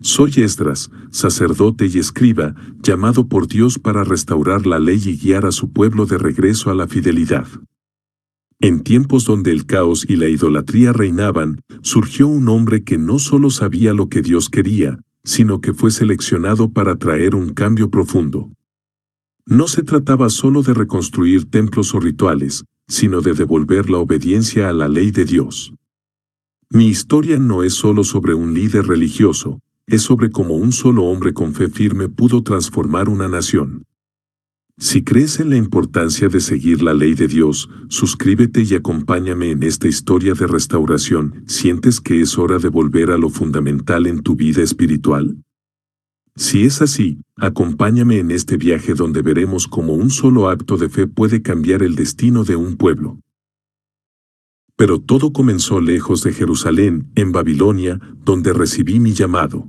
Soy Esdras, sacerdote y escriba, llamado por Dios para restaurar la ley y guiar a su pueblo de regreso a la fidelidad. En tiempos donde el caos y la idolatría reinaban, surgió un hombre que no solo sabía lo que Dios quería, sino que fue seleccionado para traer un cambio profundo. No se trataba solo de reconstruir templos o rituales, sino de devolver la obediencia a la ley de Dios. Mi historia no es solo sobre un líder religioso, es sobre cómo un solo hombre con fe firme pudo transformar una nación. Si crees en la importancia de seguir la ley de Dios, suscríbete y acompáñame en esta historia de restauración. ¿Sientes que es hora de volver a lo fundamental en tu vida espiritual? Si es así, acompáñame en este viaje donde veremos cómo un solo acto de fe puede cambiar el destino de un pueblo. Pero todo comenzó lejos de Jerusalén, en Babilonia, donde recibí mi llamado.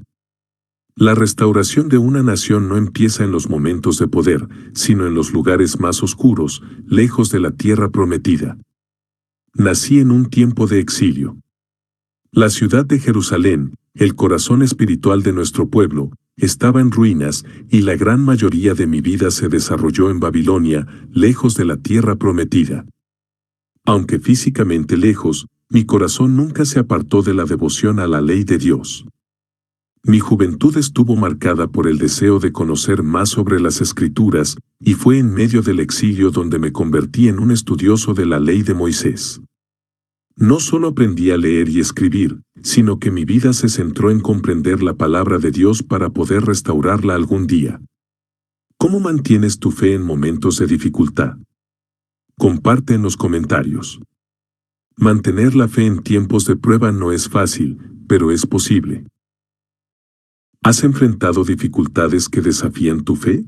La restauración de una nación no empieza en los momentos de poder, sino en los lugares más oscuros, lejos de la tierra prometida. Nací en un tiempo de exilio. La ciudad de Jerusalén, el corazón espiritual de nuestro pueblo, estaba en ruinas, y la gran mayoría de mi vida se desarrolló en Babilonia, lejos de la tierra prometida. Aunque físicamente lejos, mi corazón nunca se apartó de la devoción a la ley de Dios. Mi juventud estuvo marcada por el deseo de conocer más sobre las Escrituras, y fue en medio del exilio donde me convertí en un estudioso de la ley de Moisés. No solo aprendí a leer y escribir, sino que mi vida se centró en comprender la palabra de Dios para poder restaurarla algún día. ¿Cómo mantienes tu fe en momentos de dificultad? Comparte en los comentarios. Mantener la fe en tiempos de prueba no es fácil, pero es posible. ¿Has enfrentado dificultades que desafían tu fe?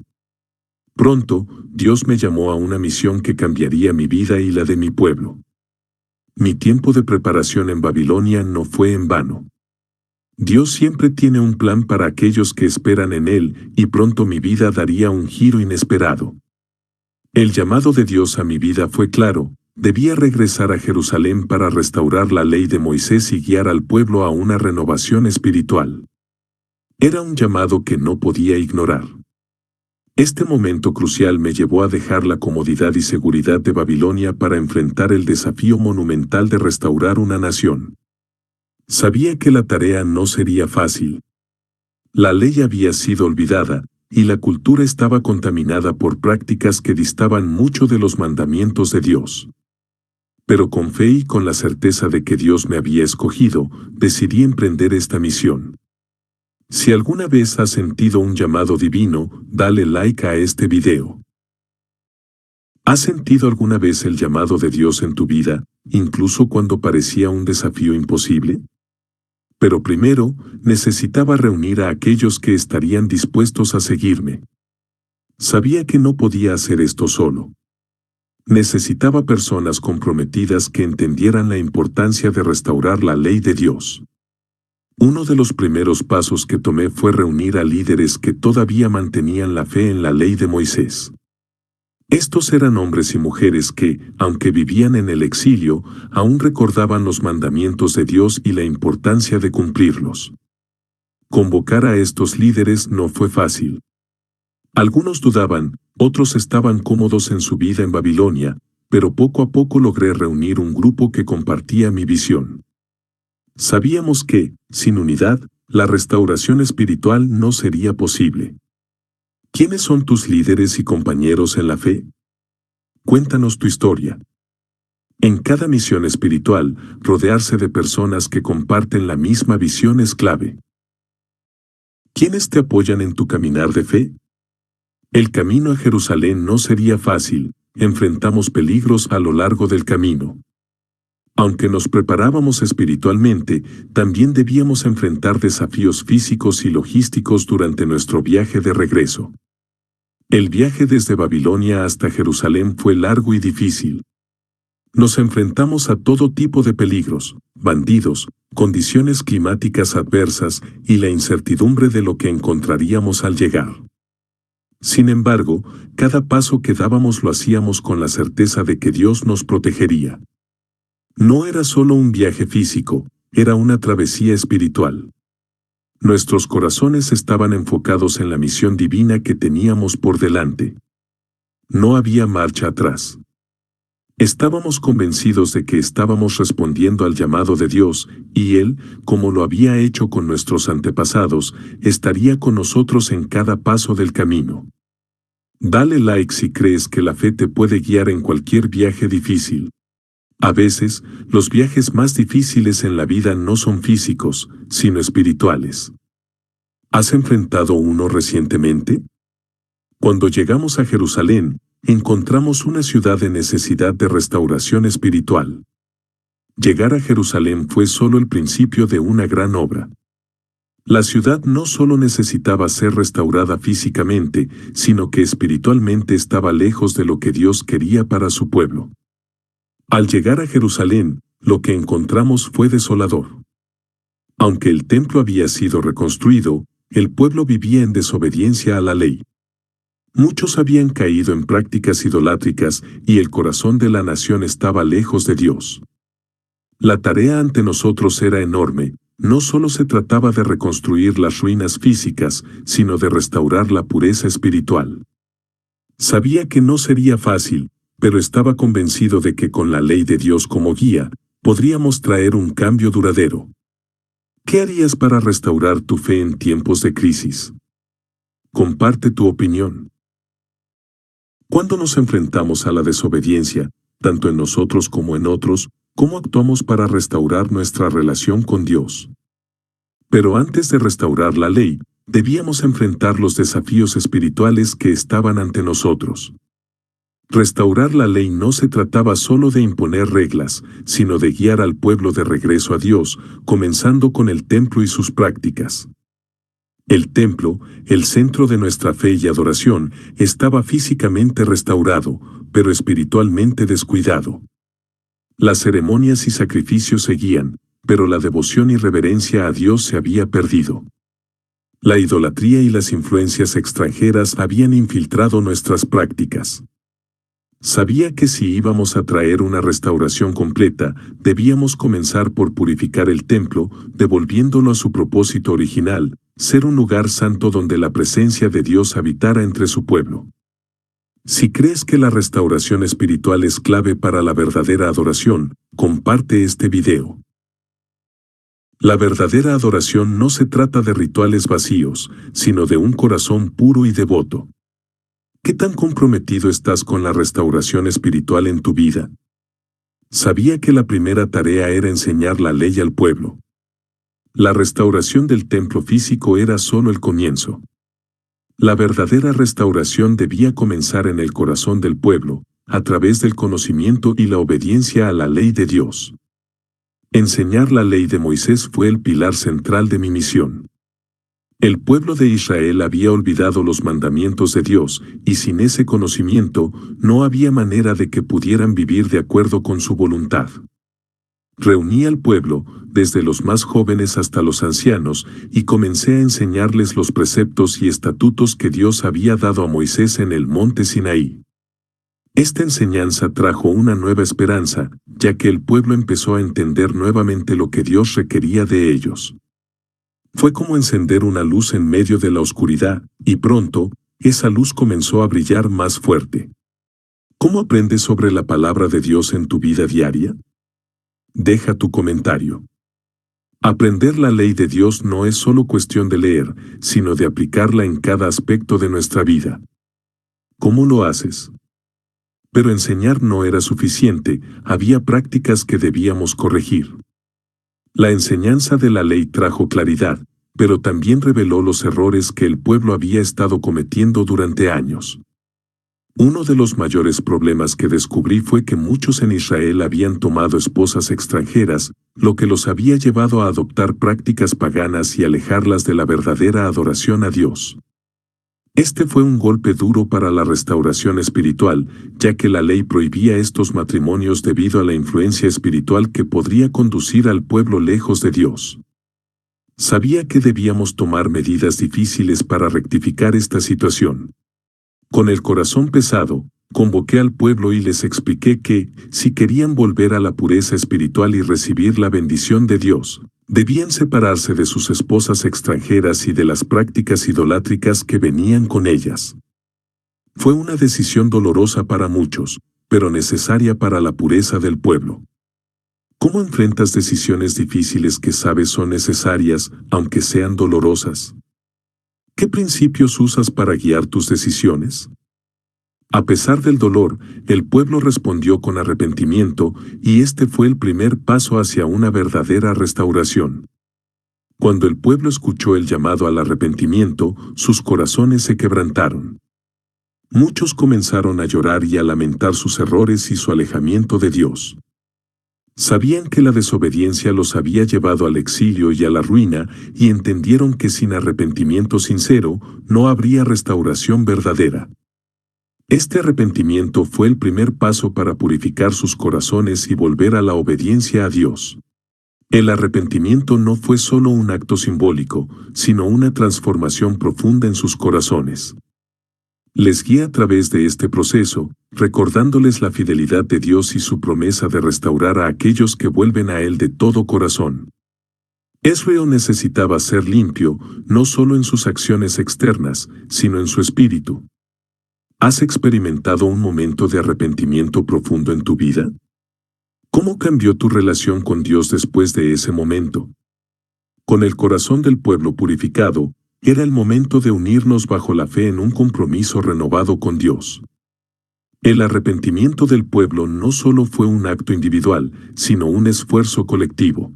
Pronto, Dios me llamó a una misión que cambiaría mi vida y la de mi pueblo. Mi tiempo de preparación en Babilonia no fue en vano. Dios siempre tiene un plan para aquellos que esperan en Él, y pronto mi vida daría un giro inesperado. El llamado de Dios a mi vida fue claro: debía regresar a Jerusalén para restaurar la ley de Moisés y guiar al pueblo a una renovación espiritual. Era un llamado que no podía ignorar. Este momento crucial me llevó a dejar la comodidad y seguridad de Babilonia para enfrentar el desafío monumental de restaurar una nación. Sabía que la tarea no sería fácil. La ley había sido olvidada, y la cultura estaba contaminada por prácticas que distaban mucho de los mandamientos de Dios. Pero con fe y con la certeza de que Dios me había escogido, decidí emprender esta misión. Si alguna vez has sentido un llamado divino, dale like a este video. ¿Has sentido alguna vez el llamado de Dios en tu vida, incluso cuando parecía un desafío imposible? Pero primero, necesitaba reunir a aquellos que estarían dispuestos a seguirme. Sabía que no podía hacer esto solo. Necesitaba personas comprometidas que entendieran la importancia de restaurar la ley de Dios. Uno de los primeros pasos que tomé fue reunir a líderes que todavía mantenían la fe en la ley de Moisés. Estos eran hombres y mujeres que, aunque vivían en el exilio, aún recordaban los mandamientos de Dios y la importancia de cumplirlos. Convocar a estos líderes no fue fácil. Algunos dudaban, otros estaban cómodos en su vida en Babilonia, pero poco a poco logré reunir un grupo que compartía mi visión. Sabíamos que, sin unidad, la restauración espiritual no sería posible. ¿Quiénes son tus líderes y compañeros en la fe? Cuéntanos tu historia. En cada misión espiritual, rodearse de personas que comparten la misma visión es clave. ¿Quiénes te apoyan en tu caminar de fe? El camino a Jerusalén no sería fácil, enfrentamos peligros a lo largo del camino. Aunque nos preparábamos espiritualmente, también debíamos enfrentar desafíos físicos y logísticos durante nuestro viaje de regreso. El viaje desde Babilonia hasta Jerusalén fue largo y difícil. Nos enfrentamos a todo tipo de peligros, bandidos, condiciones climáticas adversas y la incertidumbre de lo que encontraríamos al llegar. Sin embargo, cada paso que dábamos lo hacíamos con la certeza de que Dios nos protegería. No era solo un viaje físico, era una travesía espiritual. Nuestros corazones estaban enfocados en la misión divina que teníamos por delante. No había marcha atrás. Estábamos convencidos de que estábamos respondiendo al llamado de Dios, y Él, como lo había hecho con nuestros antepasados, estaría con nosotros en cada paso del camino. Dale like si crees que la fe te puede guiar en cualquier viaje difícil. A veces, los viajes más difíciles en la vida no son físicos, sino espirituales. ¿Has enfrentado uno recientemente? Cuando llegamos a Jerusalén, encontramos una ciudad en necesidad de restauración espiritual. Llegar a Jerusalén fue solo el principio de una gran obra. La ciudad no solo necesitaba ser restaurada físicamente, sino que espiritualmente estaba lejos de lo que Dios quería para su pueblo. Al llegar a Jerusalén, lo que encontramos fue desolador. Aunque el templo había sido reconstruido, el pueblo vivía en desobediencia a la ley. Muchos habían caído en prácticas idolátricas y el corazón de la nación estaba lejos de Dios. La tarea ante nosotros era enorme. No solo se trataba de reconstruir las ruinas físicas, sino de restaurar la pureza espiritual. Sabía que no sería fácil, pero estaba convencido de que con la ley de Dios como guía, podríamos traer un cambio duradero. ¿Qué harías para restaurar tu fe en tiempos de crisis? Comparte tu opinión. Cuando nos enfrentamos a la desobediencia, tanto en nosotros como en otros, ¿cómo actuamos para restaurar nuestra relación con Dios? Pero antes de restaurar la ley, debíamos enfrentar los desafíos espirituales que estaban ante nosotros. Restaurar la ley no se trataba solo de imponer reglas, sino de guiar al pueblo de regreso a Dios, comenzando con el templo y sus prácticas. El templo, el centro de nuestra fe y adoración, estaba físicamente restaurado, pero espiritualmente descuidado. Las ceremonias y sacrificios seguían, pero la devoción y reverencia a Dios se había perdido. La idolatría y las influencias extranjeras habían infiltrado nuestras prácticas. Sabía que si íbamos a traer una restauración completa, debíamos comenzar por purificar el templo, devolviéndolo a su propósito original, ser un lugar santo donde la presencia de Dios habitara entre su pueblo. Si crees que la restauración espiritual es clave para la verdadera adoración, comparte este video. La verdadera adoración no se trata de rituales vacíos, sino de un corazón puro y devoto. ¿Qué tan comprometido estás con la restauración espiritual en tu vida? Sabía que la primera tarea era enseñar la ley al pueblo. La restauración del templo físico era solo el comienzo. La verdadera restauración debía comenzar en el corazón del pueblo, a través del conocimiento y la obediencia a la ley de Dios. Enseñar la ley de Moisés fue el pilar central de mi misión. El pueblo de Israel había olvidado los mandamientos de Dios, y sin ese conocimiento, no había manera de que pudieran vivir de acuerdo con su voluntad. Reuní al pueblo, desde los más jóvenes hasta los ancianos, y comencé a enseñarles los preceptos y estatutos que Dios había dado a Moisés en el monte Sinaí. Esta enseñanza trajo una nueva esperanza, ya que el pueblo empezó a entender nuevamente lo que Dios requería de ellos. Fue como encender una luz en medio de la oscuridad, y pronto, esa luz comenzó a brillar más fuerte. ¿Cómo aprendes sobre la palabra de Dios en tu vida diaria? Deja tu comentario. Aprender la ley de Dios no es solo cuestión de leer, sino de aplicarla en cada aspecto de nuestra vida. ¿Cómo lo haces? Pero enseñar no era suficiente, había prácticas que debíamos corregir. La enseñanza de la ley trajo claridad, pero también reveló los errores que el pueblo había estado cometiendo durante años. Uno de los mayores problemas que descubrí fue que muchos en Israel habían tomado esposas extranjeras, lo que los había llevado a adoptar prácticas paganas y alejarlas de la verdadera adoración a Dios. Este fue un golpe duro para la restauración espiritual, ya que la ley prohibía estos matrimonios debido a la influencia espiritual que podría conducir al pueblo lejos de Dios. Sabía que debíamos tomar medidas difíciles para rectificar esta situación. Con el corazón pesado, convoqué al pueblo y les expliqué que, si querían volver a la pureza espiritual y recibir la bendición de Dios, Debían separarse de sus esposas extranjeras y de las prácticas idolátricas que venían con ellas. Fue una decisión dolorosa para muchos, pero necesaria para la pureza del pueblo. ¿Cómo enfrentas decisiones difíciles que sabes son necesarias, aunque sean dolorosas? ¿Qué principios usas para guiar tus decisiones? A pesar del dolor, el pueblo respondió con arrepentimiento, y este fue el primer paso hacia una verdadera restauración. Cuando el pueblo escuchó el llamado al arrepentimiento, sus corazones se quebrantaron. Muchos comenzaron a llorar y a lamentar sus errores y su alejamiento de Dios. Sabían que la desobediencia los había llevado al exilio y a la ruina, y entendieron que sin arrepentimiento sincero no habría restauración verdadera. Este arrepentimiento fue el primer paso para purificar sus corazones y volver a la obediencia a Dios. El arrepentimiento no fue solo un acto simbólico, sino una transformación profunda en sus corazones. Les guía a través de este proceso, recordándoles la fidelidad de Dios y su promesa de restaurar a aquellos que vuelven a Él de todo corazón. Esdras necesitaba ser limpio, no solo en sus acciones externas, sino en su espíritu. ¿Has experimentado un momento de arrepentimiento profundo en tu vida? ¿Cómo cambió tu relación con Dios después de ese momento? Con el corazón del pueblo purificado, era el momento de unirnos bajo la fe en un compromiso renovado con Dios. El arrepentimiento del pueblo no solo fue un acto individual, sino un esfuerzo colectivo.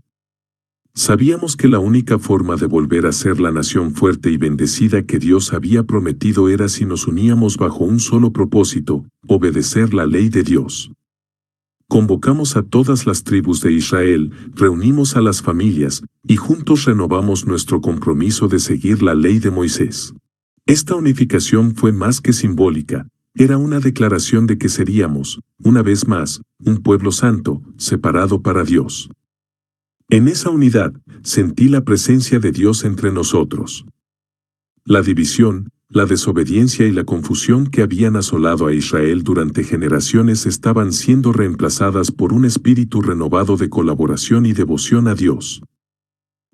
Sabíamos que la única forma de volver a ser la nación fuerte y bendecida que Dios había prometido era si nos uníamos bajo un solo propósito: obedecer la ley de Dios. Convocamos a todas las tribus de Israel, reunimos a las familias, y juntos renovamos nuestro compromiso de seguir la ley de Moisés. Esta unificación fue más que simbólica, era una declaración de que seríamos, una vez más, un pueblo santo, separado para Dios. En esa unidad, sentí la presencia de Dios entre nosotros. La división, la desobediencia y la confusión que habían asolado a Israel durante generaciones estaban siendo reemplazadas por un espíritu renovado de colaboración y devoción a Dios.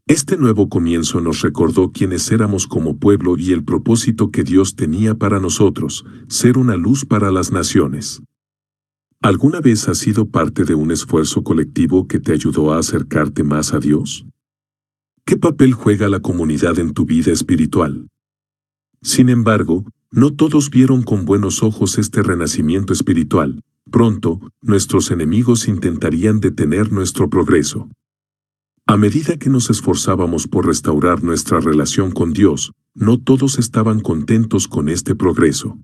Este nuevo comienzo nos recordó quiénes éramos como pueblo y el propósito que Dios tenía para nosotros: ser una luz para las naciones. ¿Alguna vez has sido parte de un esfuerzo colectivo que te ayudó a acercarte más a Dios? ¿Qué papel juega la comunidad en tu vida espiritual? Sin embargo, no todos vieron con buenos ojos este renacimiento espiritual. Pronto, nuestros enemigos intentarían detener nuestro progreso. A medida que nos esforzábamos por restaurar nuestra relación con Dios, no todos estaban contentos con este progreso.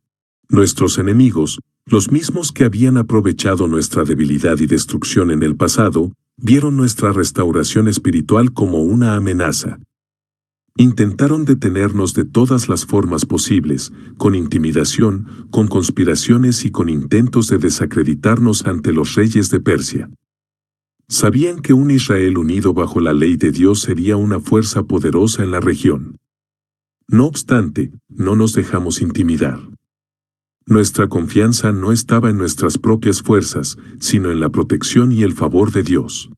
Nuestros enemigos, los mismos que habían aprovechado nuestra debilidad y destrucción en el pasado, vieron nuestra restauración espiritual como una amenaza. Intentaron detenernos de todas las formas posibles, con intimidación, con conspiraciones y con intentos de desacreditarnos ante los reyes de Persia. Sabían que un Israel unido bajo la ley de Dios sería una fuerza poderosa en la región. No obstante, no nos dejamos intimidar. Nuestra confianza no estaba en nuestras propias fuerzas, sino en la protección y el favor de Dios.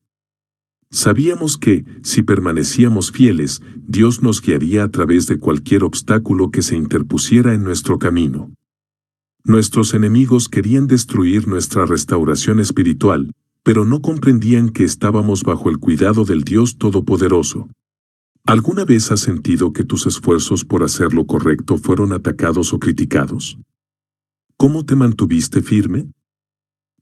Sabíamos que, si permanecíamos fieles, Dios nos guiaría a través de cualquier obstáculo que se interpusiera en nuestro camino. Nuestros enemigos querían destruir nuestra restauración espiritual, pero no comprendían que estábamos bajo el cuidado del Dios Todopoderoso. ¿Alguna vez has sentido que tus esfuerzos por hacer lo correcto fueron atacados o criticados? ¿Cómo te mantuviste firme?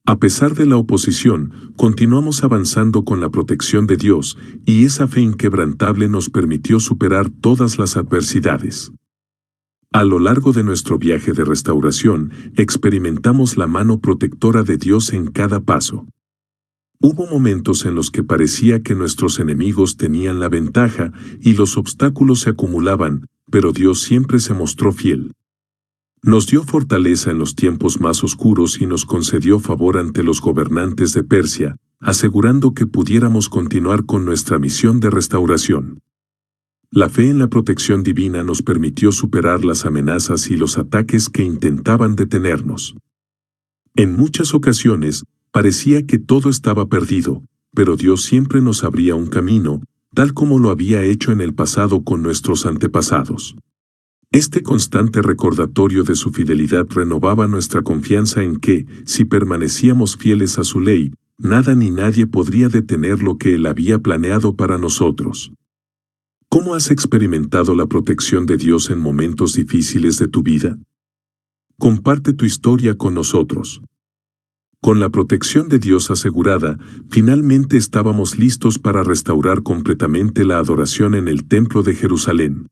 A pesar de la oposición, continuamos avanzando con la protección de Dios, y esa fe inquebrantable nos permitió superar todas las adversidades. A lo largo de nuestro viaje de restauración, experimentamos la mano protectora de Dios en cada paso. Hubo momentos en los que parecía que nuestros enemigos tenían la ventaja y los obstáculos se acumulaban, pero Dios siempre se mostró fiel. Nos dio fortaleza en los tiempos más oscuros y nos concedió favor ante los gobernantes de Persia, asegurando que pudiéramos continuar con nuestra misión de restauración. La fe en la protección divina nos permitió superar las amenazas y los ataques que intentaban detenernos. En muchas ocasiones, parecía que todo estaba perdido, pero Dios siempre nos abría un camino, tal como lo había hecho en el pasado con nuestros antepasados. Este constante recordatorio de su fidelidad renovaba nuestra confianza en que, si permanecíamos fieles a su ley, nada ni nadie podría detener lo que Él había planeado para nosotros. ¿Cómo has experimentado la protección de Dios en momentos difíciles de tu vida? Comparte tu historia con nosotros. Con la protección de Dios asegurada, finalmente estábamos listos para restaurar completamente la adoración en el Templo de Jerusalén.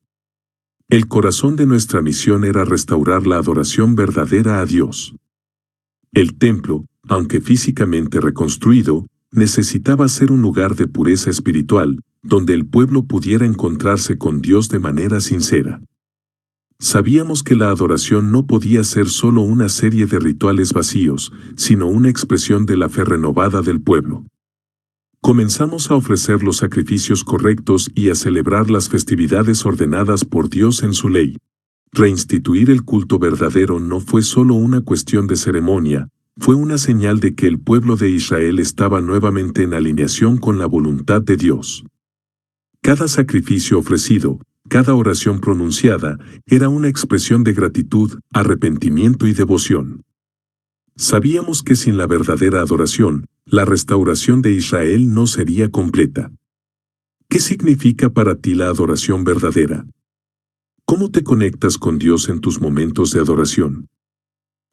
El corazón de nuestra misión era restaurar la adoración verdadera a Dios. El templo, aunque físicamente reconstruido, necesitaba ser un lugar de pureza espiritual, donde el pueblo pudiera encontrarse con Dios de manera sincera. Sabíamos que la adoración no podía ser solo una serie de rituales vacíos, sino una expresión de la fe renovada del pueblo. Comenzamos a ofrecer los sacrificios correctos y a celebrar las festividades ordenadas por Dios en su ley. Reinstituir el culto verdadero no fue solo una cuestión de ceremonia, fue una señal de que el pueblo de Israel estaba nuevamente en alineación con la voluntad de Dios. Cada sacrificio ofrecido, cada oración pronunciada, era una expresión de gratitud, arrepentimiento y devoción. Sabíamos que sin la verdadera adoración, la restauración de Israel no sería completa. ¿Qué significa para ti la adoración verdadera? ¿Cómo te conectas con Dios en tus momentos de adoración?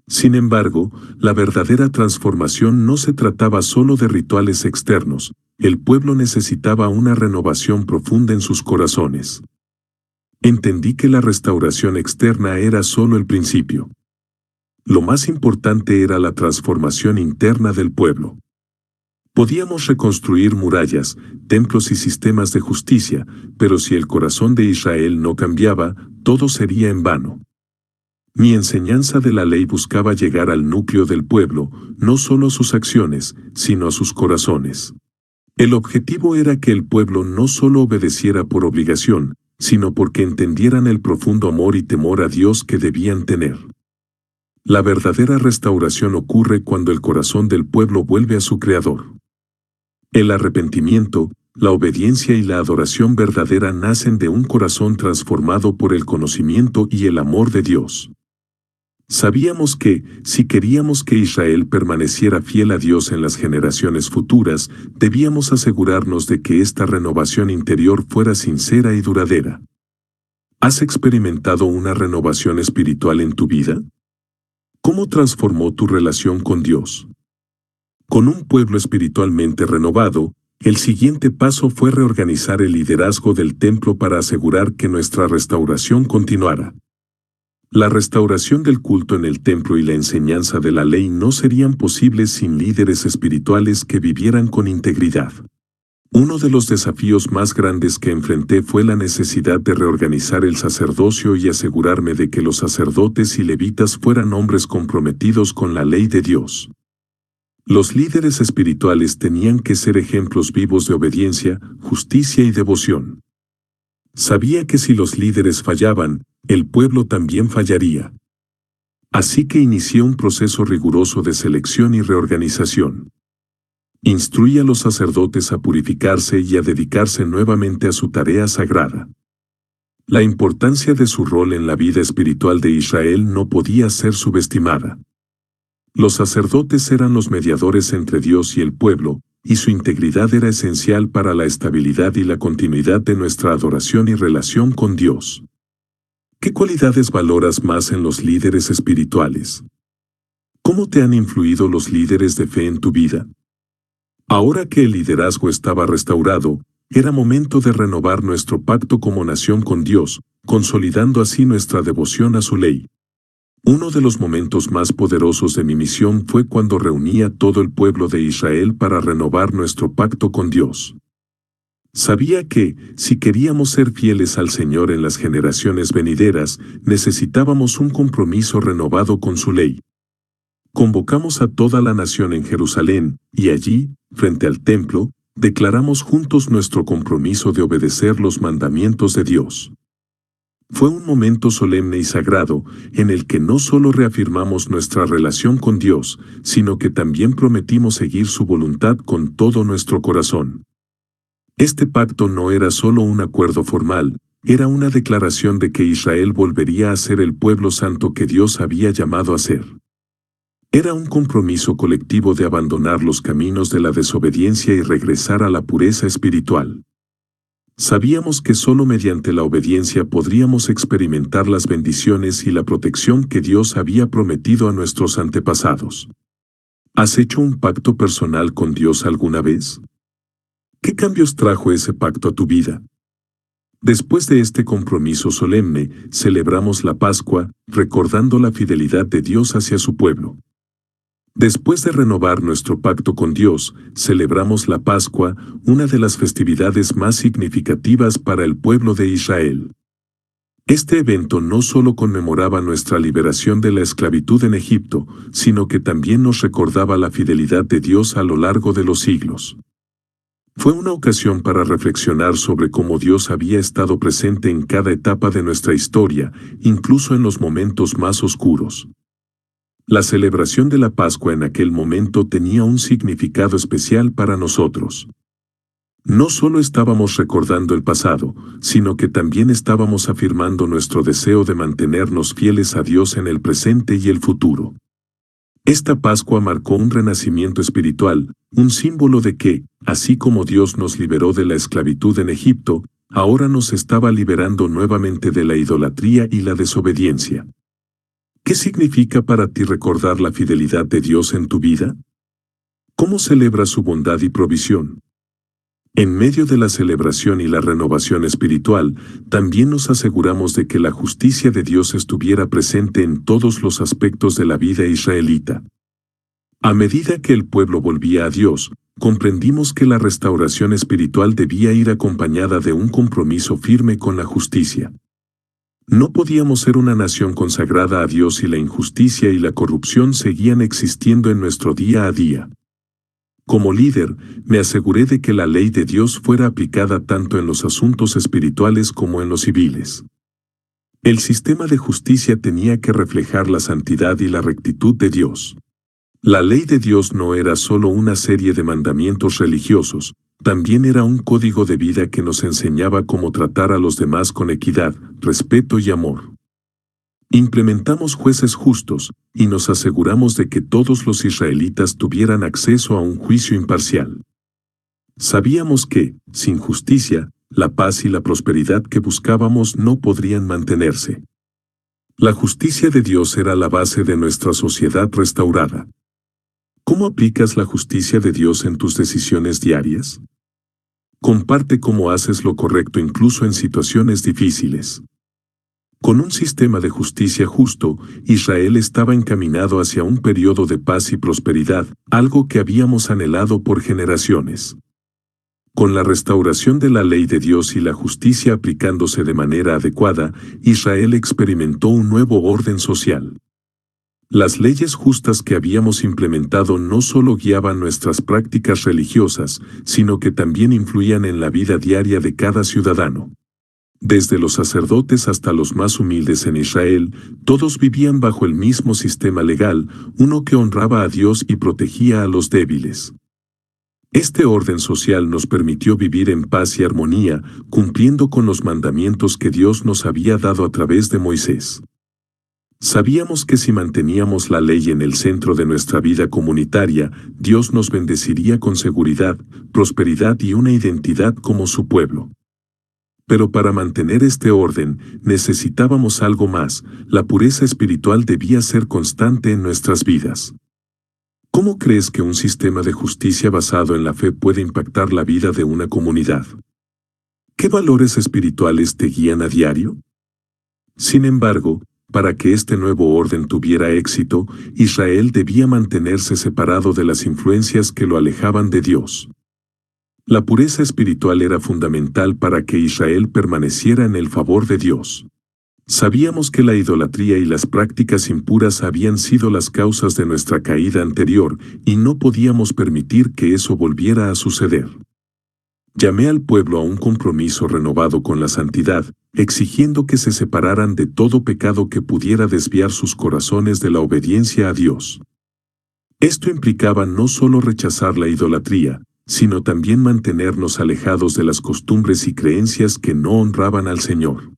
Sin embargo, la verdadera transformación no se trataba solo de rituales externos, el pueblo necesitaba una renovación profunda en sus corazones. Entendí que la restauración externa era solo el principio. Lo más importante era la transformación interna del pueblo. Podíamos reconstruir murallas, templos y sistemas de justicia, pero si el corazón de Israel no cambiaba, todo sería en vano. Mi enseñanza de la ley buscaba llegar al núcleo del pueblo, no solo a sus acciones, sino a sus corazones. El objetivo era que el pueblo no solo obedeciera por obligación, sino porque entendieran el profundo amor y temor a Dios que debían tener. La verdadera restauración ocurre cuando el corazón del pueblo vuelve a su Creador. El arrepentimiento, la obediencia y la adoración verdadera nacen de un corazón transformado por el conocimiento y el amor de Dios. Sabíamos que, si queríamos que Israel permaneciera fiel a Dios en las generaciones futuras, debíamos asegurarnos de que esta renovación interior fuera sincera y duradera. ¿Has experimentado una renovación espiritual en tu vida? ¿Cómo transformó tu relación con Dios? Con un pueblo espiritualmente renovado, el siguiente paso fue reorganizar el liderazgo del templo para asegurar que nuestra restauración continuara. La restauración del culto en el templo y la enseñanza de la ley no serían posibles sin líderes espirituales que vivieran con integridad. Uno de los desafíos más grandes que enfrenté fue la necesidad de reorganizar el sacerdocio y asegurarme de que los sacerdotes y levitas fueran hombres comprometidos con la ley de Dios. Los líderes espirituales tenían que ser ejemplos vivos de obediencia, justicia y devoción. Sabía que si los líderes fallaban, el pueblo también fallaría. Así que inicié un proceso riguroso de selección y reorganización. Instruí a los sacerdotes a purificarse y a dedicarse nuevamente a su tarea sagrada. La importancia de su rol en la vida espiritual de Israel no podía ser subestimada. Los sacerdotes eran los mediadores entre Dios y el pueblo, y su integridad era esencial para la estabilidad y la continuidad de nuestra adoración y relación con Dios. ¿Qué cualidades valoras más en los líderes espirituales? ¿Cómo te han influido los líderes de fe en tu vida? Ahora que el liderazgo estaba restaurado, era momento de renovar nuestro pacto como nación con Dios, consolidando así nuestra devoción a su ley. Uno de los momentos más poderosos de mi misión fue cuando reuní a todo el pueblo de Israel para renovar nuestro pacto con Dios. Sabía que, si queríamos ser fieles al Señor en las generaciones venideras, necesitábamos un compromiso renovado con su ley. Convocamos a toda la nación en Jerusalén, y allí, frente al templo, declaramos juntos nuestro compromiso de obedecer los mandamientos de Dios. Fue un momento solemne y sagrado, en el que no solo reafirmamos nuestra relación con Dios, sino que también prometimos seguir su voluntad con todo nuestro corazón. Este pacto no era solo un acuerdo formal, era una declaración de que Israel volvería a ser el pueblo santo que Dios había llamado a ser. Era un compromiso colectivo de abandonar los caminos de la desobediencia y regresar a la pureza espiritual. Sabíamos que solo mediante la obediencia podríamos experimentar las bendiciones y la protección que Dios había prometido a nuestros antepasados. ¿Has hecho un pacto personal con Dios alguna vez? ¿Qué cambios trajo ese pacto a tu vida? Después de este compromiso solemne, celebramos la Pascua, recordando la fidelidad de Dios hacia su pueblo. Después de renovar nuestro pacto con Dios, celebramos la Pascua, una de las festividades más significativas para el pueblo de Israel. Este evento no solo conmemoraba nuestra liberación de la esclavitud en Egipto, sino que también nos recordaba la fidelidad de Dios a lo largo de los siglos. Fue una ocasión para reflexionar sobre cómo Dios había estado presente en cada etapa de nuestra historia, incluso en los momentos más oscuros. La celebración de la Pascua en aquel momento tenía un significado especial para nosotros. No solo estábamos recordando el pasado, sino que también estábamos afirmando nuestro deseo de mantenernos fieles a Dios en el presente y el futuro. Esta Pascua marcó un renacimiento espiritual, un símbolo de que, así como Dios nos liberó de la esclavitud en Egipto, ahora nos estaba liberando nuevamente de la idolatría y la desobediencia. ¿Qué significa para ti recordar la fidelidad de Dios en tu vida? ¿Cómo celebras su bondad y provisión? En medio de la celebración y la renovación espiritual, también nos aseguramos de que la justicia de Dios estuviera presente en todos los aspectos de la vida israelita. A medida que el pueblo volvía a Dios, comprendimos que la restauración espiritual debía ir acompañada de un compromiso firme con la justicia. No podíamos ser una nación consagrada a Dios si la injusticia y la corrupción seguían existiendo en nuestro día a día. Como líder, me aseguré de que la ley de Dios fuera aplicada tanto en los asuntos espirituales como en los civiles. El sistema de justicia tenía que reflejar la santidad y la rectitud de Dios. La ley de Dios no era solo una serie de mandamientos religiosos, también era un código de vida que nos enseñaba cómo tratar a los demás con equidad, respeto y amor. Implementamos jueces justos, y nos aseguramos de que todos los israelitas tuvieran acceso a un juicio imparcial. Sabíamos que, sin justicia, la paz y la prosperidad que buscábamos no podrían mantenerse. La justicia de Dios era la base de nuestra sociedad restaurada. ¿Cómo aplicas la justicia de Dios en tus decisiones diarias? Comparte cómo haces lo correcto incluso en situaciones difíciles. Con un sistema de justicia justo, Israel estaba encaminado hacia un periodo de paz y prosperidad, algo que habíamos anhelado por generaciones. Con la restauración de la ley de Dios y la justicia aplicándose de manera adecuada, Israel experimentó un nuevo orden social. Las leyes justas que habíamos implementado no solo guiaban nuestras prácticas religiosas, sino que también influían en la vida diaria de cada ciudadano. Desde los sacerdotes hasta los más humildes en Israel, todos vivían bajo el mismo sistema legal, uno que honraba a Dios y protegía a los débiles. Este orden social nos permitió vivir en paz y armonía, cumpliendo con los mandamientos que Dios nos había dado a través de Moisés. Sabíamos que si manteníamos la ley en el centro de nuestra vida comunitaria, Dios nos bendeciría con seguridad, prosperidad y una identidad como su pueblo. Pero para mantener este orden, necesitábamos algo más, la pureza espiritual debía ser constante en nuestras vidas. ¿Cómo crees que un sistema de justicia basado en la fe puede impactar la vida de una comunidad? ¿Qué valores espirituales te guían a diario? Sin embargo, para que este nuevo orden tuviera éxito, Israel debía mantenerse separado de las influencias que lo alejaban de Dios. La pureza espiritual era fundamental para que Israel permaneciera en el favor de Dios. Sabíamos que la idolatría y las prácticas impuras habían sido las causas de nuestra caída anterior, y no podíamos permitir que eso volviera a suceder. Llamé al pueblo a un compromiso renovado con la santidad, exigiendo que se separaran de todo pecado que pudiera desviar sus corazones de la obediencia a Dios. Esto implicaba no solo rechazar la idolatría, sino también mantenernos alejados de las costumbres y creencias que no honraban al Señor.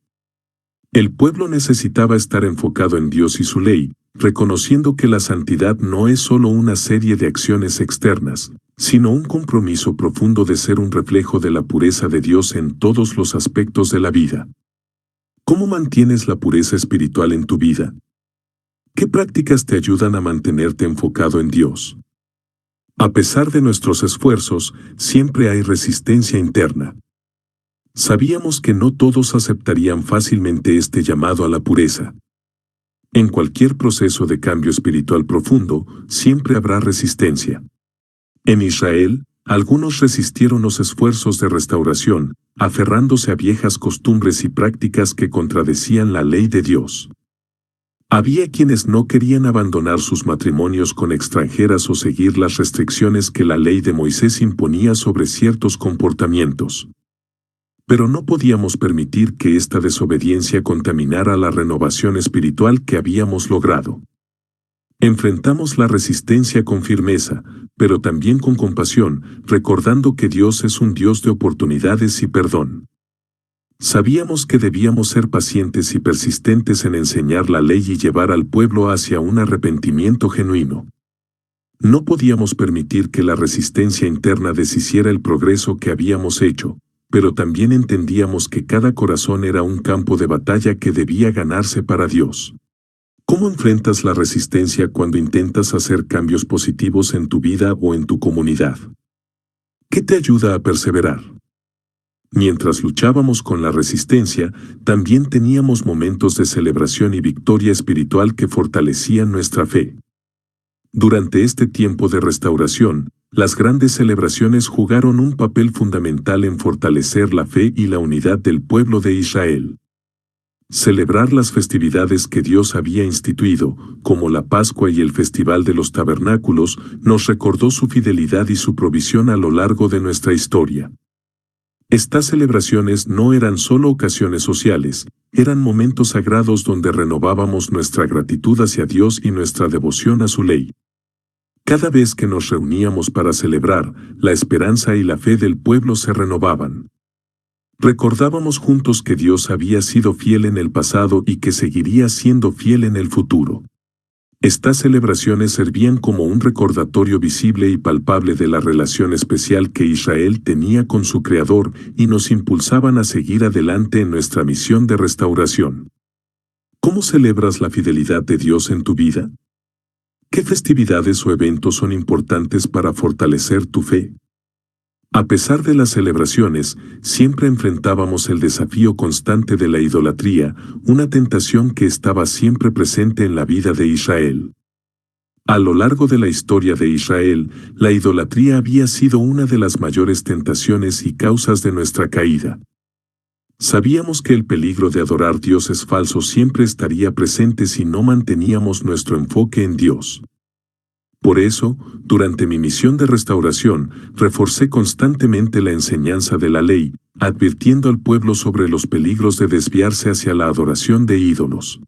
El pueblo necesitaba estar enfocado en Dios y su ley, reconociendo que la santidad no es solo una serie de acciones externas, sino un compromiso profundo de ser un reflejo de la pureza de Dios en todos los aspectos de la vida. ¿Cómo mantienes la pureza espiritual en tu vida? ¿Qué prácticas te ayudan a mantenerte enfocado en Dios? A pesar de nuestros esfuerzos, siempre hay resistencia interna. Sabíamos que no todos aceptarían fácilmente este llamado a la pureza. En cualquier proceso de cambio espiritual profundo, siempre habrá resistencia. En Israel, algunos resistieron los esfuerzos de restauración, aferrándose a viejas costumbres y prácticas que contradecían la ley de Dios. Había quienes no querían abandonar sus matrimonios con extranjeras o seguir las restricciones que la ley de Moisés imponía sobre ciertos comportamientos. Pero no podíamos permitir que esta desobediencia contaminara la renovación espiritual que habíamos logrado. Enfrentamos la resistencia con firmeza, pero también con compasión, recordando que Dios es un Dios de oportunidades y perdón. Sabíamos que debíamos ser pacientes y persistentes en enseñar la ley y llevar al pueblo hacia un arrepentimiento genuino. No podíamos permitir que la resistencia interna deshiciera el progreso que habíamos hecho, pero también entendíamos que cada corazón era un campo de batalla que debía ganarse para Dios. ¿Cómo enfrentas la resistencia cuando intentas hacer cambios positivos en tu vida o en tu comunidad? ¿Qué te ayuda a perseverar? Mientras luchábamos con la resistencia, también teníamos momentos de celebración y victoria espiritual que fortalecían nuestra fe. Durante este tiempo de restauración, las grandes celebraciones jugaron un papel fundamental en fortalecer la fe y la unidad del pueblo de Israel. Celebrar las festividades que Dios había instituido, como la Pascua y el Festival de los Tabernáculos, nos recordó su fidelidad y su provisión a lo largo de nuestra historia. Estas celebraciones no eran solo ocasiones sociales, eran momentos sagrados donde renovábamos nuestra gratitud hacia Dios y nuestra devoción a su ley. Cada vez que nos reuníamos para celebrar, la esperanza y la fe del pueblo se renovaban. Recordábamos juntos que Dios había sido fiel en el pasado y que seguiría siendo fiel en el futuro. Estas celebraciones servían como un recordatorio visible y palpable de la relación especial que Israel tenía con su Creador y nos impulsaban a seguir adelante en nuestra misión de restauración. ¿Cómo celebras la fidelidad de Dios en tu vida? ¿Qué festividades o eventos son importantes para fortalecer tu fe? A pesar de las celebraciones, siempre enfrentábamos el desafío constante de la idolatría, una tentación que estaba siempre presente en la vida de Israel. A lo largo de la historia de Israel, la idolatría había sido una de las mayores tentaciones y causas de nuestra caída. Sabíamos que el peligro de adorar dioses falsos siempre estaría presente si no manteníamos nuestro enfoque en Dios. Por eso, durante mi misión de restauración, reforcé constantemente la enseñanza de la ley, advirtiendo al pueblo sobre los peligros de desviarse hacia la adoración de ídolos.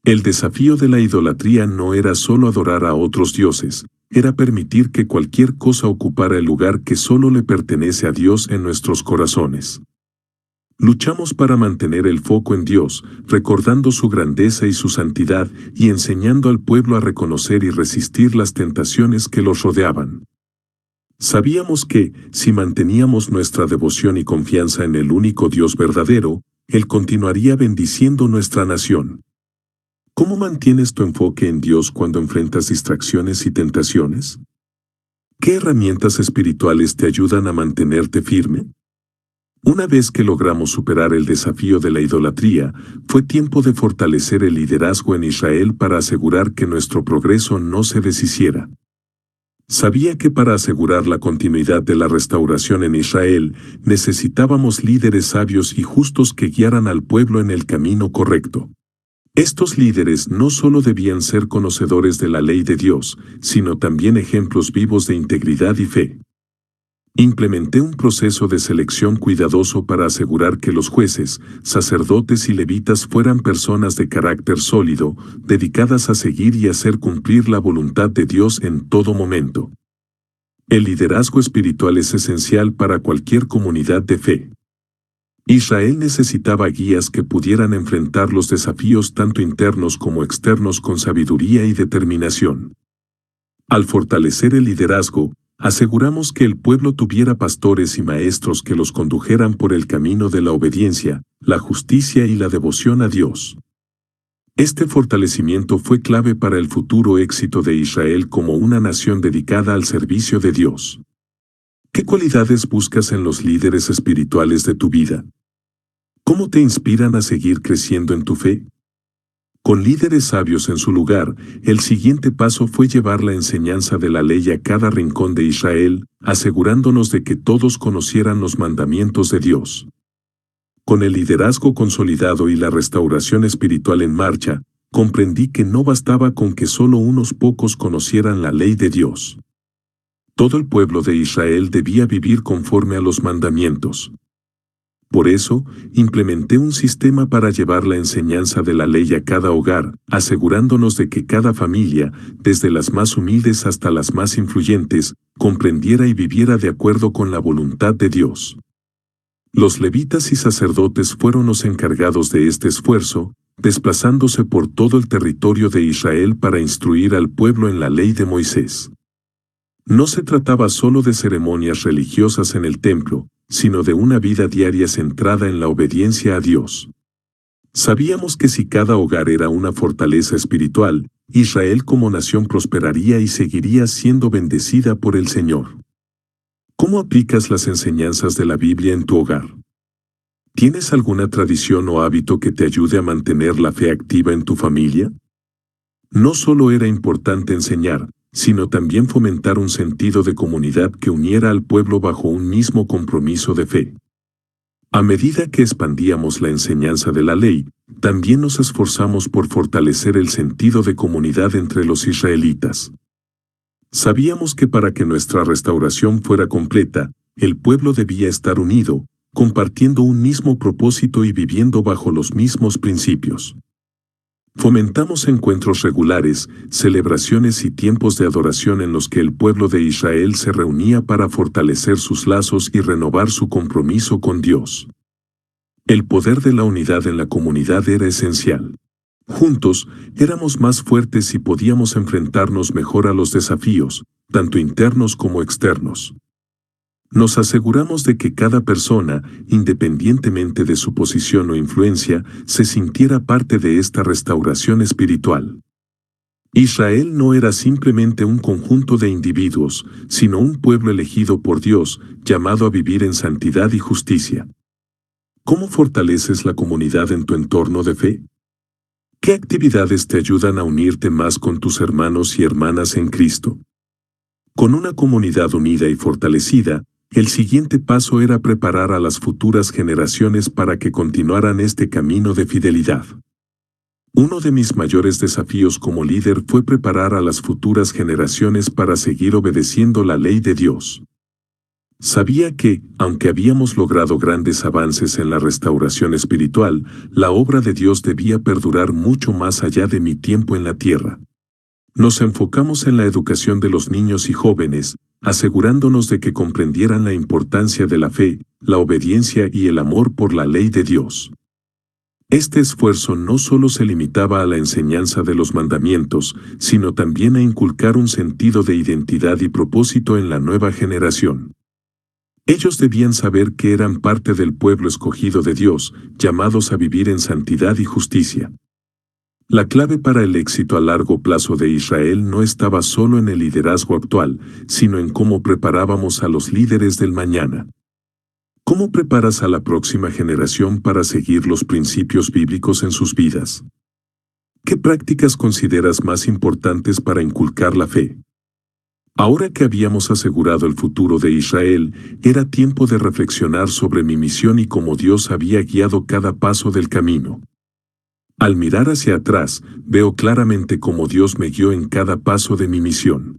El desafío de la idolatría no era solo adorar a otros dioses, era permitir que cualquier cosa ocupara el lugar que solo le pertenece a Dios en nuestros corazones. Luchamos para mantener el foco en Dios, recordando su grandeza y su santidad y enseñando al pueblo a reconocer y resistir las tentaciones que los rodeaban. Sabíamos que, si manteníamos nuestra devoción y confianza en el único Dios verdadero, Él continuaría bendiciendo nuestra nación. ¿Cómo mantienes tu enfoque en Dios cuando enfrentas distracciones y tentaciones? ¿Qué herramientas espirituales te ayudan a mantenerte firme? Una vez que logramos superar el desafío de la idolatría, fue tiempo de fortalecer el liderazgo en Israel para asegurar que nuestro progreso no se deshiciera. Sabía que para asegurar la continuidad de la restauración en Israel, necesitábamos líderes sabios y justos que guiaran al pueblo en el camino correcto. Estos líderes no solo debían ser conocedores de la ley de Dios, sino también ejemplos vivos de integridad y fe. Implementé un proceso de selección cuidadoso para asegurar que los jueces, sacerdotes y levitas fueran personas de carácter sólido, dedicadas a seguir y hacer cumplir la voluntad de Dios en todo momento. El liderazgo espiritual es esencial para cualquier comunidad de fe. Israel necesitaba guías que pudieran enfrentar los desafíos tanto internos como externos con sabiduría y determinación. Al fortalecer el liderazgo, aseguramos que el pueblo tuviera pastores y maestros que los condujeran por el camino de la obediencia, la justicia y la devoción a Dios. Este fortalecimiento fue clave para el futuro éxito de Israel como una nación dedicada al servicio de Dios. ¿Qué cualidades buscas en los líderes espirituales de tu vida? ¿Cómo te inspiran a seguir creciendo en tu fe? Con líderes sabios en su lugar, el siguiente paso fue llevar la enseñanza de la ley a cada rincón de Israel, asegurándonos de que todos conocieran los mandamientos de Dios. Con el liderazgo consolidado y la restauración espiritual en marcha, comprendí que no bastaba con que solo unos pocos conocieran la ley de Dios. Todo el pueblo de Israel debía vivir conforme a los mandamientos. Por eso, implementé un sistema para llevar la enseñanza de la ley a cada hogar, asegurándonos de que cada familia, desde las más humildes hasta las más influyentes, comprendiera y viviera de acuerdo con la voluntad de Dios. Los levitas y sacerdotes fueron los encargados de este esfuerzo, desplazándose por todo el territorio de Israel para instruir al pueblo en la ley de Moisés. No se trataba solo de ceremonias religiosas en el templo, sino de una vida diaria centrada en la obediencia a Dios. Sabíamos que si cada hogar era una fortaleza espiritual, Israel como nación prosperaría y seguiría siendo bendecida por el Señor. ¿Cómo aplicas las enseñanzas de la Biblia en tu hogar? ¿Tienes alguna tradición o hábito que te ayude a mantener la fe activa en tu familia? No solo era importante enseñar, sino también fomentar un sentido de comunidad que uniera al pueblo bajo un mismo compromiso de fe. A medida que expandíamos la enseñanza de la ley, también nos esforzamos por fortalecer el sentido de comunidad entre los israelitas. Sabíamos que para que nuestra restauración fuera completa, el pueblo debía estar unido, compartiendo un mismo propósito y viviendo bajo los mismos principios. Fomentamos encuentros regulares, celebraciones y tiempos de adoración en los que el pueblo de Israel se reunía para fortalecer sus lazos y renovar su compromiso con Dios. El poder de la unidad en la comunidad era esencial. Juntos, éramos más fuertes y podíamos enfrentarnos mejor a los desafíos, tanto internos como externos. Nos aseguramos de que cada persona, independientemente de su posición o influencia, se sintiera parte de esta restauración espiritual. Israel no era simplemente un conjunto de individuos, sino un pueblo elegido por Dios, llamado a vivir en santidad y justicia. ¿Cómo fortaleces la comunidad en tu entorno de fe? ¿Qué actividades te ayudan a unirte más con tus hermanos y hermanas en Cristo? Con una comunidad unida y fortalecida, el siguiente paso era preparar a las futuras generaciones para que continuaran este camino de fidelidad. Uno de mis mayores desafíos como líder fue preparar a las futuras generaciones para seguir obedeciendo la ley de Dios. Sabía que, aunque habíamos logrado grandes avances en la restauración espiritual, la obra de Dios debía perdurar mucho más allá de mi tiempo en la tierra. Nos enfocamos en la educación de los niños y jóvenes, asegurándonos de que comprendieran la importancia de la fe, la obediencia y el amor por la ley de Dios. Este esfuerzo no solo se limitaba a la enseñanza de los mandamientos, sino también a inculcar un sentido de identidad y propósito en la nueva generación. Ellos debían saber que eran parte del pueblo escogido de Dios, llamados a vivir en santidad y justicia. La clave para el éxito a largo plazo de Israel no estaba solo en el liderazgo actual, sino en cómo preparábamos a los líderes del mañana. ¿Cómo preparas a la próxima generación para seguir los principios bíblicos en sus vidas? ¿Qué prácticas consideras más importantes para inculcar la fe? Ahora que habíamos asegurado el futuro de Israel, era tiempo de reflexionar sobre mi misión y cómo Dios había guiado cada paso del camino. Al mirar hacia atrás, veo claramente cómo Dios me guió en cada paso de mi misión.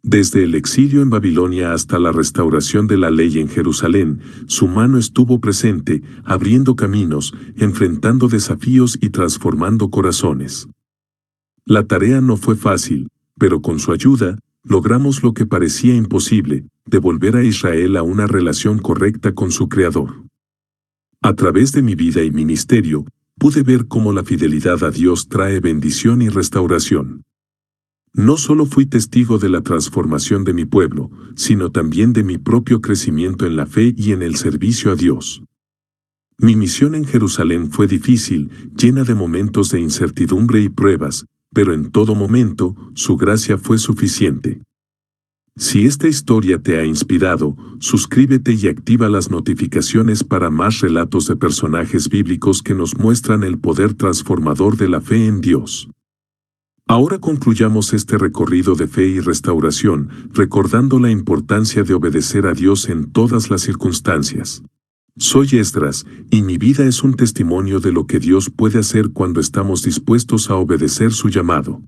Desde el exilio en Babilonia hasta la restauración de la ley en Jerusalén, su mano estuvo presente, abriendo caminos, enfrentando desafíos y transformando corazones. La tarea no fue fácil, pero con su ayuda, logramos lo que parecía imposible, devolver a Israel a una relación correcta con su Creador. A través de mi vida y ministerio, pude ver cómo la fidelidad a Dios trae bendición y restauración. No solo fui testigo de la transformación de mi pueblo, sino también de mi propio crecimiento en la fe y en el servicio a Dios. Mi misión en Jerusalén fue difícil, llena de momentos de incertidumbre y pruebas, pero en todo momento, su gracia fue suficiente. Si esta historia te ha inspirado, suscríbete y activa las notificaciones para más relatos de personajes bíblicos que nos muestran el poder transformador de la fe en Dios. Ahora concluyamos este recorrido de fe y restauración, recordando la importancia de obedecer a Dios en todas las circunstancias. Soy Esdras, y mi vida es un testimonio de lo que Dios puede hacer cuando estamos dispuestos a obedecer su llamado.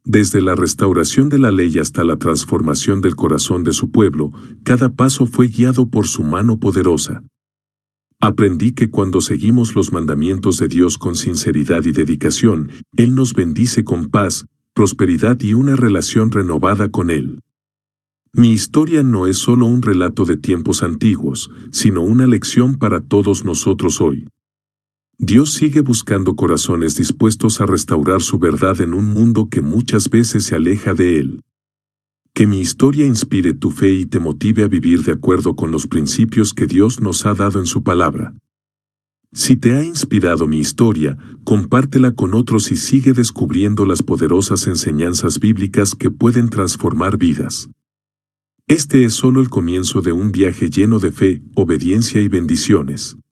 Desde la restauración de la ley hasta la transformación del corazón de su pueblo, cada paso fue guiado por su mano poderosa. Aprendí que cuando seguimos los mandamientos de Dios con sinceridad y dedicación, Él nos bendice con paz, prosperidad y una relación renovada con Él. Mi historia no es solo un relato de tiempos antiguos, sino una lección para todos nosotros hoy. Dios sigue buscando corazones dispuestos a restaurar su verdad en un mundo que muchas veces se aleja de Él. Que mi historia inspire tu fe y te motive a vivir de acuerdo con los principios que Dios nos ha dado en su palabra. Si te ha inspirado mi historia, compártela con otros y sigue descubriendo las poderosas enseñanzas bíblicas que pueden transformar vidas. Este es solo el comienzo de un viaje lleno de fe, obediencia y bendiciones.